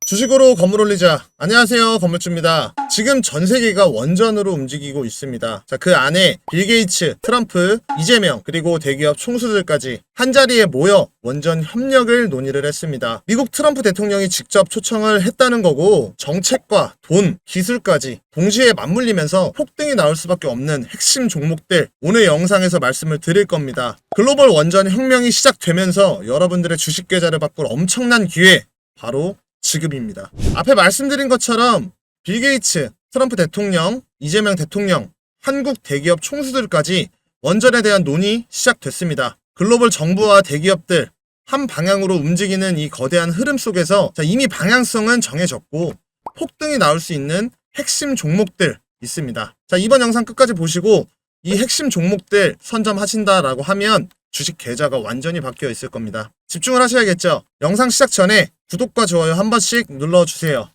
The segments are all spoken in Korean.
주식으로 건물 올리자. 안녕하세요, 건물주입니다. 지금 전 세계가 원전으로 움직이고 있습니다. 자, 그 안에 빌 게이츠, 트럼프, 이재명, 그리고 대기업 총수들까지 한자리에 모여 원전 협력을 논의를 했습니다. 미국 트럼프 대통령이 직접 초청을 했다는 거고, 정책과 돈, 기술까지 동시에 맞물리면서 폭등이 나올 수밖에 없는 핵심 종목들, 오늘 영상에서 말씀을 드릴 겁니다. 글로벌 원전 혁명이 시작되면서 여러분들의 주식 계좌를 바꿀 엄청난 기회, 바로 지금입니다. 앞에 말씀드린 것처럼 빌 게이츠, 트럼프 대통령, 이재명 대통령, 한국 대기업 총수들까지 원전에 대한 논의 시작됐습니다. 글로벌 정부와 대기업들 한 방향으로 움직이는 이 거대한 흐름 속에서 이미 방향성은 정해졌고 폭등이 나올 수 있는 핵심 종목들 있습니다. 자, 이번 영상 끝까지 보시고 이 핵심 종목들 선점하신다라고 하면 주식 계좌가 완전히 바뀌어 있을 겁니다. 집중을 하셔야겠죠? 영상 시작 전에 구독과 좋아요 한 번씩 눌러주세요.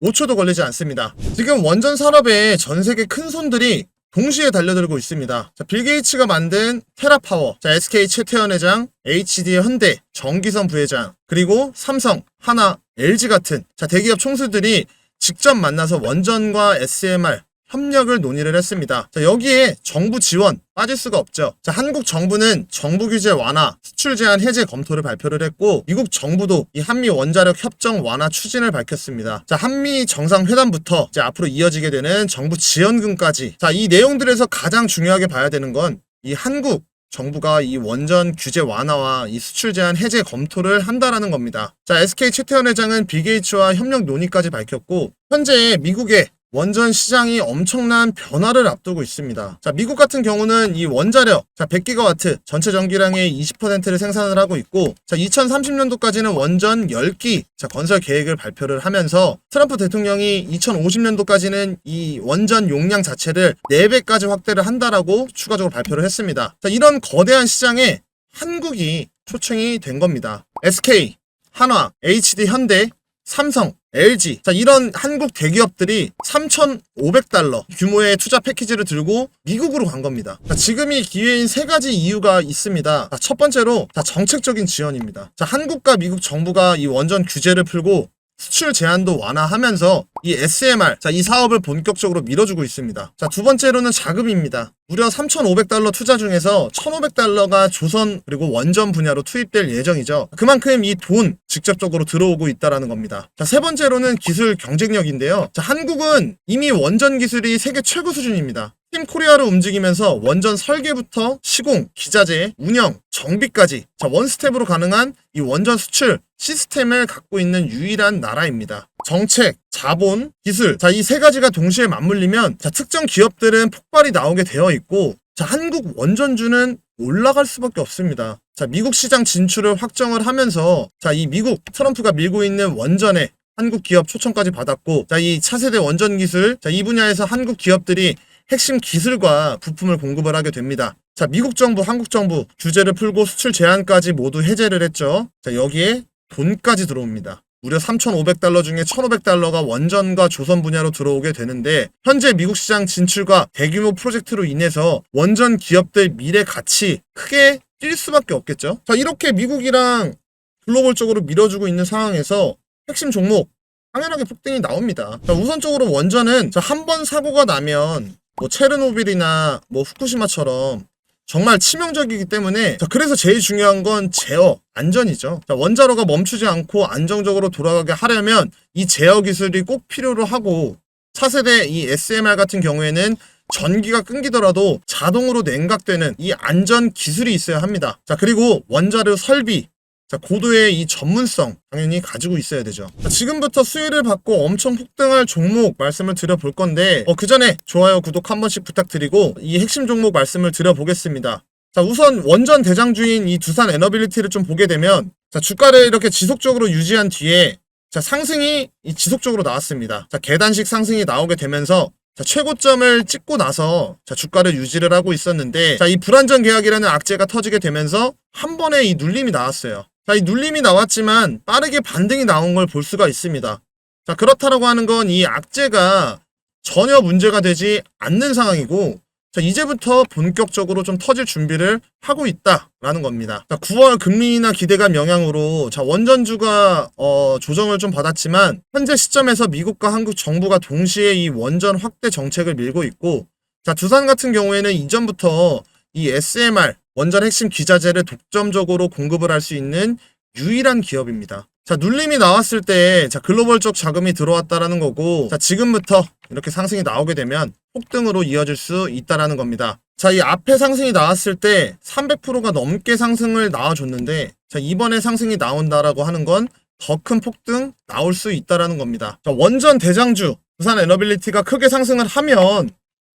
5초도 걸리지 않습니다. 지금 원전 산업에 전 세계 큰 손들이 동시에 달려들고 있습니다. 자, 빌 게이츠가 만든 테라파워, 자, SK 최태원 회장, HD 현대, 정기선 부회장, 그리고 삼성, 하나, LG 같은 대기업 총수들이 직접 만나서 원전과 SMR 협력을 논의를 했습니다. 자, 여기에 정부 지원 빠질 수가 없죠. 자, 한국 정부는 정부 규제 완화, 수출 제한 해제 검토를 발표를 했고, 미국 정부도 이 한미 원자력 협정 완화 추진을 밝혔습니다. 자, 한미 정상회담부터 이제 앞으로 이어지게 되는 정부 지원금까지, 자, 이 내용들에서 가장 중요하게 봐야 되는 건 이 한국 정부가 이 원전 규제 완화와 이 수출 제한 해제 검토를 한다라는 겁니다. 자, SK 최태원 회장은 빌 게이츠와 협력 논의까지 밝혔고, 현재 미국의 원전 시장이 엄청난 변화를 앞두고 있습니다. 자, 미국 같은 경우는 이 원자력, 100기가와트 전체 전기량의 20%를 생산을 하고 있고, 2030년도까지는 원전 10기 건설 계획을 발표를 하면서 트럼프 대통령이 2050년도까지는 이 원전 용량 자체를 4배까지 확대를 한다라고 추가적으로 발표를 했습니다. 자, 이런 거대한 시장에 한국이 초청이 된 겁니다. SK, 한화, HD 현대, 삼성, LG, 자, 이런 한국 대기업들이 3,500달러 규모의 투자 패키지를 들고 미국으로 간 겁니다. 자, 지금이 기회인 3가지 이유가 있습니다. 자, 첫 번째로 정책적인 지원입니다. 자, 한국과 미국 정부가 이 원전 규제를 풀고 수출 제한도 완화하면서 이 SMR, 이 사업을 본격적으로 밀어주고 있습니다. 자, 두 번째로는 자금입니다. 무려 3,500달러 투자 중에서 1,500달러가 조선 그리고 원전 분야로 투입될 예정이죠. 그만큼 이 돈 직접적으로 들어오고 있다라는 겁니다. 자, 세 번째로는 기술 경쟁력인데요. 자, 한국은 이미 원전 기술이 세계 최고 수준입니다. 팀 코리아로 움직이면서 원전 설계부터 시공, 기자재, 운영, 정비까지 원스텝으로 가능한 이 원전 수출 시스템을 갖고 있는 유일한 나라입니다. 정책, 자본, 기술, 이 3가지가 동시에 맞물리면 특정 기업들은 폭발이 나오게 되어 있고, 한국 원전주는 올라갈 수밖에 없습니다. 미국 시장 진출을 확정을 하면서 이 미국 트럼프가 밀고 있는 원전에 한국 기업 초청까지 받았고, 이 차세대 원전 기술, 이 분야에서 한국 기업들이 핵심 기술과 부품을 공급을 하게 됩니다. 자, 미국 정부, 한국 정부 규제를 풀고 수출 제한까지 모두 해제를 했죠. 자, 여기에 돈까지 들어옵니다. 무려 3,500달러 중에 1,500달러가 원전과 조선 분야로 들어오게 되는데, 현재 미국 시장 진출과 대규모 프로젝트로 인해서 원전 기업들 미래 가치 크게 뛸 수밖에 없겠죠. 자, 이렇게 미국이랑 글로벌적으로 밀어주고 있는 상황에서 핵심 종목 당연하게 폭등이 나옵니다. 자, 우선적으로 원전은 한 번 사고가 나면 체르노빌이나 후쿠시마처럼 정말 치명적이기 때문에, 그래서 제일 중요한 건 제어, 안전이죠. 원자로가 멈추지 않고 안정적으로 돌아가게 하려면 이 제어 기술이 꼭 필요로 하고, 차세대 이 SMR 같은 경우에는 전기가 끊기더라도 자동으로 냉각되는 이 안전 기술이 있어야 합니다. 자, 그리고 원자로 설비, 고도의 이 전문성 당연히 가지고 있어야 되죠. 지금부터 수혜를 받고 엄청 폭등할 종목 말씀을 드려볼 건데, 그 전에 좋아요, 구독 한 번씩 부탁드리고 이 핵심 종목 말씀을 드려보겠습니다. 자, 우선 원전 대장주인 이 두산 에너빌리티를 좀 보게 되면, 주가를 이렇게 지속적으로 유지한 뒤에 상승이 지속적으로 나왔습니다. 계단식 상승이 나오게 되면서 최고점을 찍고 나서 주가를 유지를 하고 있었는데, 이 불안전 계약이라는 악재가 터지게 되면서 한 번에 이 눌림이 나왔어요. 이 눌림이 나왔지만 빠르게 반등이 나온 걸 볼 수가 있습니다. 그렇다라고 하는 건 이 악재가 전혀 문제가 되지 않는 상황이고, 자, 이제부터 본격적으로 좀 터질 준비를 하고 있다라는 겁니다. 자, 9월 금리 인하 기대감 영향으로 자, 원전주가 조정을 좀 받았지만 현재 시점에서 미국과 한국 정부가 동시에 이 원전 확대 정책을 밀고 있고, 자, 두산 같은 경우에는 이전부터 이 SMR 원전 핵심 기자재를 독점적으로 공급을 할 수 있는 유일한 기업입니다. 자, 눌림이 나왔을 때 자, 글로벌적 자금이 들어왔다라는 거고, 자, 지금부터 이렇게 상승이 나오게 되면 폭등으로 이어질 수 있다라는 겁니다. 자, 이 앞에 상승이 나왔을 때 300%가 넘게 상승을 나와줬는데, 자, 이번에 상승이 나온다라고 하는 건 더 큰 폭등 나올 수 있다라는 겁니다. 자, 원전 대장주 두산 에너빌리티가 크게 상승을 하면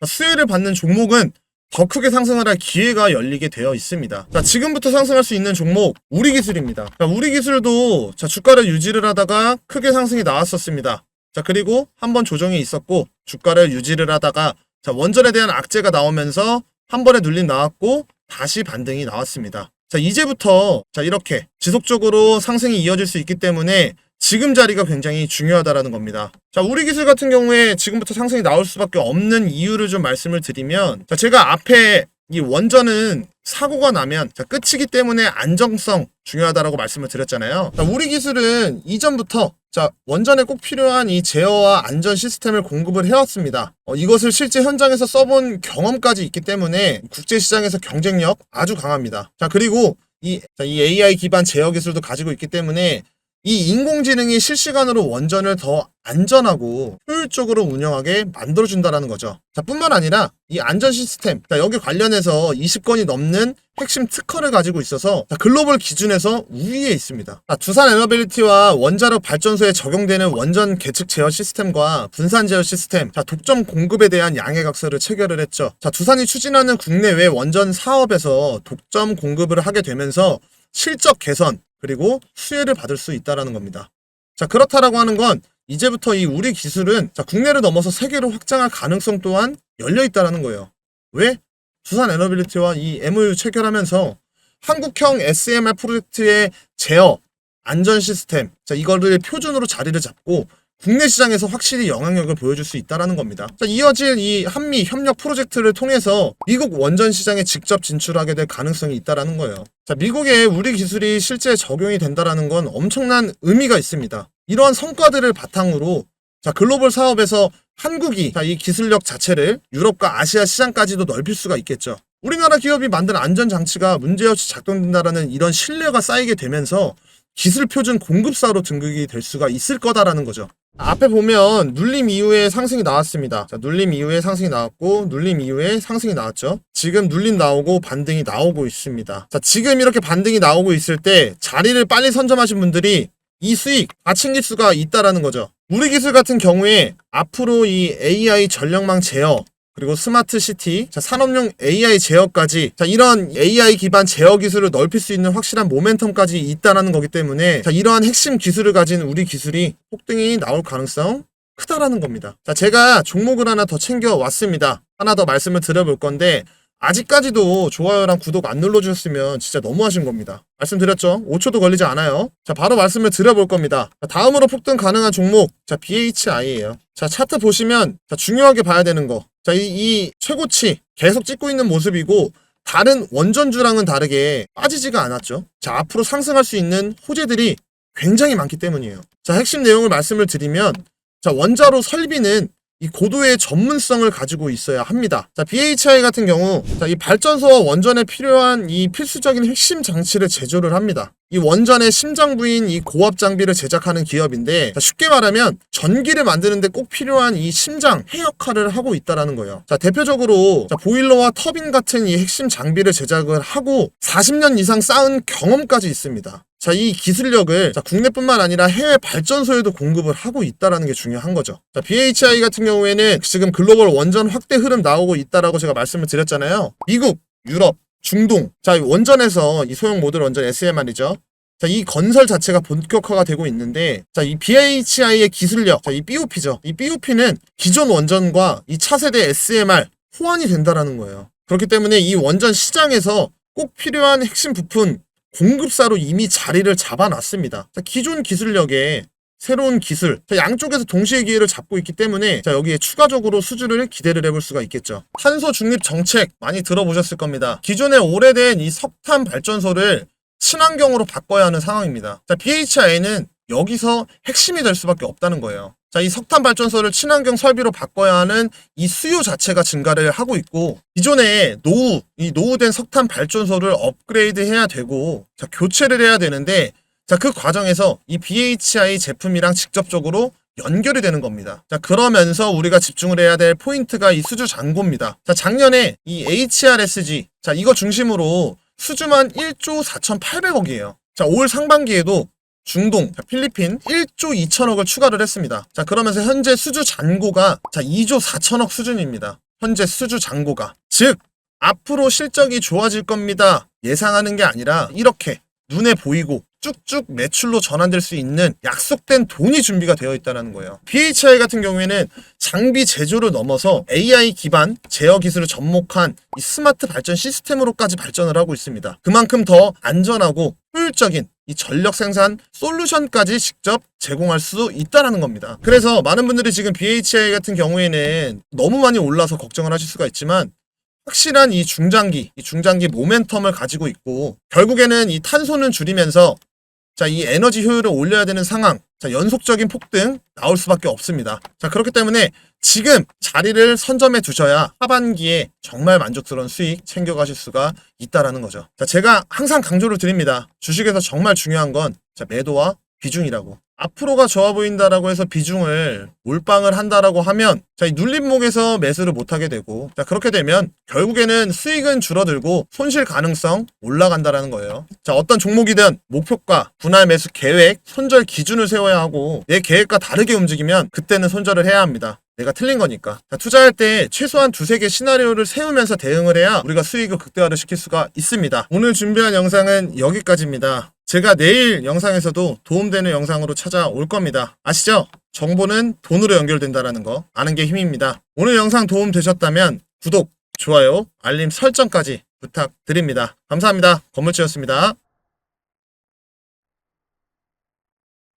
수혜를 받는 종목은 더 크게 상승을 할 기회가 열리게 되어 있습니다. 자, 지금부터 상승할 수 있는 종목 우리기술입니다. 자, 우리기술도 자, 주가를 유지를 하다가 크게 상승이 나왔었습니다. 자, 그리고 한번 조정이 있었고 주가를 유지를 하다가 자, 원전에 대한 악재가 나오면서 한 번에 눌림 나왔고 다시 반등이 나왔습니다. 자, 이제부터 자, 이렇게 지속적으로 상승이 이어질 수 있기 때문에 지금 자리가 굉장히 중요하다라는 겁니다. 자, 우리기술 같은 경우에 지금부터 상승이 나올 수밖에 없는 이유를 좀 말씀을 드리면, 자, 제가 앞에 이 원전은 사고가 나면 자, 끝이기 때문에 안정성 중요하다라고 말씀을 드렸잖아요. 자, 우리기술은 이전부터 자, 원전에 꼭 필요한 이 제어와 안전 시스템을 공급을 해왔습니다. 이것을 실제 현장에서 써본 경험까지 있기 때문에 국제시장에서 경쟁력 아주 강합니다. 자, 그리고 이 AI 기반 제어 기술도 가지고 있기 때문에 이 인공지능이 실시간으로 원전을 더 안전하고 효율적으로 운영하게 만들어준다는 거죠. 자, 뿐만 아니라 이 안전 시스템, 자, 여기 관련해서 20건이 넘는 핵심 특허를 가지고 있어서 자, 글로벌 기준에서 우위에 있습니다. 자, 두산 에너빌리티와 원자력 발전소에 적용되는 원전 계측 제어 시스템과 분산 제어 시스템, 자, 독점 공급에 대한 양해각서를 체결을 했죠. 자, 두산이 추진하는 국내외 원전 사업에서 독점 공급을 하게 되면서 실적 개선, 그리고 수혜를 받을 수 있다는 겁니다. 자, 그렇다라고 하는 건 이제부터 이 우리 기술은 자, 국내를 넘어서 세계로 확장할 가능성 또한 열려 있다는 거예요. 왜? 두산 에너빌리티와 이 MOU 체결하면서 한국형 SMR 프로젝트의 제어, 안전 시스템, 자, 이거를 표준으로 자리를 잡고 국내 시장에서 확실히 영향력을 보여줄 수 있다는 겁니다. 자, 이어질 이 한미 협력 프로젝트를 통해서 미국 원전 시장에 직접 진출하게 될 가능성이 있다는 거예요. 자, 미국에 우리 기술이 실제 적용이 된다는 건 엄청난 의미가 있습니다. 이러한 성과들을 바탕으로 자, 글로벌 사업에서 한국이 자, 이 기술력 자체를 유럽과 아시아 시장까지도 넓힐 수가 있겠죠. 우리나라 기업이 만든 안전장치가 문제없이 작동된다는 이런 신뢰가 쌓이게 되면서 기술 표준 공급사로 등극이 될 수가 있을 거다라는 거죠. 앞에 보면 눌림 이후에 상승이 나왔습니다. 자, 눌림 이후에 상승이 나왔고 눌림 이후에 상승이 나왔죠. 지금 눌림 나오고 반등이 나오고 있습니다. 자, 지금 이렇게 반등이 나오고 있을 때 자리를 빨리 선점하신 분들이 이 수익 다 챙길 수가 있다라는 거죠. 우리 기술 같은 경우에 앞으로 이 AI 전력망 제어 그리고 스마트 시티, 자, 산업용 AI 제어까지 자, 이런 AI 기반 제어 기술을 넓힐 수 있는 확실한 모멘텀까지 있다라는 거기 때문에 자, 이러한 핵심 기술을 가진 우리 기술이 폭등이 나올 가능성 크다라는 겁니다. 자, 제가 종목을 하나 더 챙겨 왔습니다. 하나 더 말씀을 드려볼 건데 아직까지도 좋아요랑 구독 안 눌러주셨으면 진짜 너무하신 겁니다. 말씀드렸죠? 5초도 걸리지 않아요. 자, 바로 말씀을 드려볼 겁니다. 자, 다음으로 폭등 가능한 종목, 자, BHI예요. 자, 차트 보시면 자, 중요하게 봐야 되는 거. 자, 이 최고치 계속 찍고 있는 모습이고 다른 원전주랑은 다르게 빠지지가 않았죠. 자, 앞으로 상승할 수 있는 호재들이 굉장히 많기 때문이에요. 자, 핵심 내용을 말씀을 드리면 자, 원자로 설비는 이 고도의 전문성을 가지고 있어야 합니다. 자, BHI 같은 경우 자, 이 발전소와 원전에 필요한 이 필수적인 핵심 장치를 제조를 합니다. 이 원전의 심장부인 이 고압 장비를 제작하는 기업인데 자, 쉽게 말하면 전기를 만드는데 꼭 필요한 이 심장 해 역할을 하고 있다라는 거예요. 자, 대표적으로 자, 보일러와 터빈 같은 이 핵심 장비를 제작을 하고 40년 이상 쌓은 경험까지 있습니다. 자, 이 기술력을 자, 국내뿐만 아니라 해외 발전소에도 공급을 하고 있다라는 게 중요한 거죠. 자, BHI 같은 경우에는 지금 글로벌 원전 확대 흐름 나오고 있다라고 제가 말씀을 드렸잖아요. 미국, 유럽, 중동. 자, 원전에서 이 소형 모듈 원전 SMR이죠. 자, 이 건설 자체가 본격화가 되고 있는데 자, 이 BHI의 기술력, 자, 이 BOP죠. 이 BOP는 기존 원전과 이 차세대 SMR 호환이 된다라는 거예요. 그렇기 때문에 이 원전 시장에서 꼭 필요한 핵심 부품 공급사로 이미 자리를 잡아놨습니다. 자, 기존 기술력에 새로운 기술, 자, 양쪽에서 동시에 기회를 잡고 있기 때문에 자, 여기에 추가적으로 수주를 기대를 해볼 수가 있겠죠. 탄소 중립 정책 많이 들어보셨을 겁니다. 기존의 오래된 이 석탄 발전소를 친환경으로 바꿔야 하는 상황입니다. 자, BHI는 여기서 핵심이 될 수밖에 없다는 거예요. 자, 이 석탄 발전소를 친환경 설비로 바꿔야 하는 이 수요 자체가 증가를 하고 있고, 기존에 노후된 석탄 발전소를 업그레이드 해야 되고, 자, 교체를 해야 되는데, 자, 그 과정에서 이 BHI 제품이랑 직접적으로 연결이 되는 겁니다. 자, 그러면서 우리가 집중을 해야 될 포인트가 이 수주 잔고입니다. 자, 작년에 이 HRSG, 자, 이거 중심으로 수주만 1조 4,800억이에요. 자, 올 상반기에도 중동, 필리핀 1조 2천억을 추가를 했습니다. 자, 그러면서 현재 수주 잔고가 2조 4천억 수준입니다. 현재 수주 잔고가. 즉, 앞으로 실적이 좋아질 겁니다. 예상하는 게 아니라 이렇게 눈에 보이고 쭉쭉 매출로 전환될 수 있는 약속된 돈이 준비가 되어 있다는 거예요. BHI 같은 경우에는 장비 제조를 넘어서 AI 기반 제어 기술을 접목한 이 스마트 발전 시스템으로까지 발전을 하고 있습니다. 그만큼 더 안전하고 효율적인 이 전력 생산 솔루션까지 직접 제공할 수 있다는 겁니다. 그래서 많은 분들이 지금 BHI 같은 경우에는 너무 많이 올라서 걱정을 하실 수가 있지만 확실한 이 중장기 모멘텀을 가지고 있고, 결국에는 이 탄소는 줄이면서 자, 이 에너지 효율을 올려야 되는 상황, 자, 연속적인 폭등 나올 수밖에 없습니다. 자, 그렇기 때문에 지금 자리를 선점해 두셔야 하반기에 정말 만족스러운 수익 챙겨가실 수가 있다라는 거죠. 자, 제가 항상 강조를 드립니다. 주식에서 정말 중요한 건 자, 매도와 비중이라고. 앞으로가 좋아 보인다라고 해서 비중을 몰빵을 한다라고 하면 자, 이 눌림목에서 매수를 못하게 되고, 자, 그렇게 되면 결국에는 수익은 줄어들고 손실 가능성 올라간다라는 거예요. 자, 어떤 종목이든 목표가, 분할 매수 계획, 손절 기준을 세워야 하고 내 계획과 다르게 움직이면 그때는 손절을 해야 합니다. 내가 틀린 거니까. 자, 투자할 때 최소한 2-3개 시나리오를 세우면서 대응을 해야 우리가 수익을 극대화를 시킬 수가 있습니다. 오늘 준비한 영상은 여기까지입니다. 제가 내일 영상에서도 도움되는 영상으로 찾아올 겁니다. 아시죠? 정보는 돈으로 연결된다는 거 아는 게 힘입니다. 오늘 영상 도움 되셨다면 구독, 좋아요, 알림 설정까지 부탁드립니다. 감사합니다. 건물주였습니다.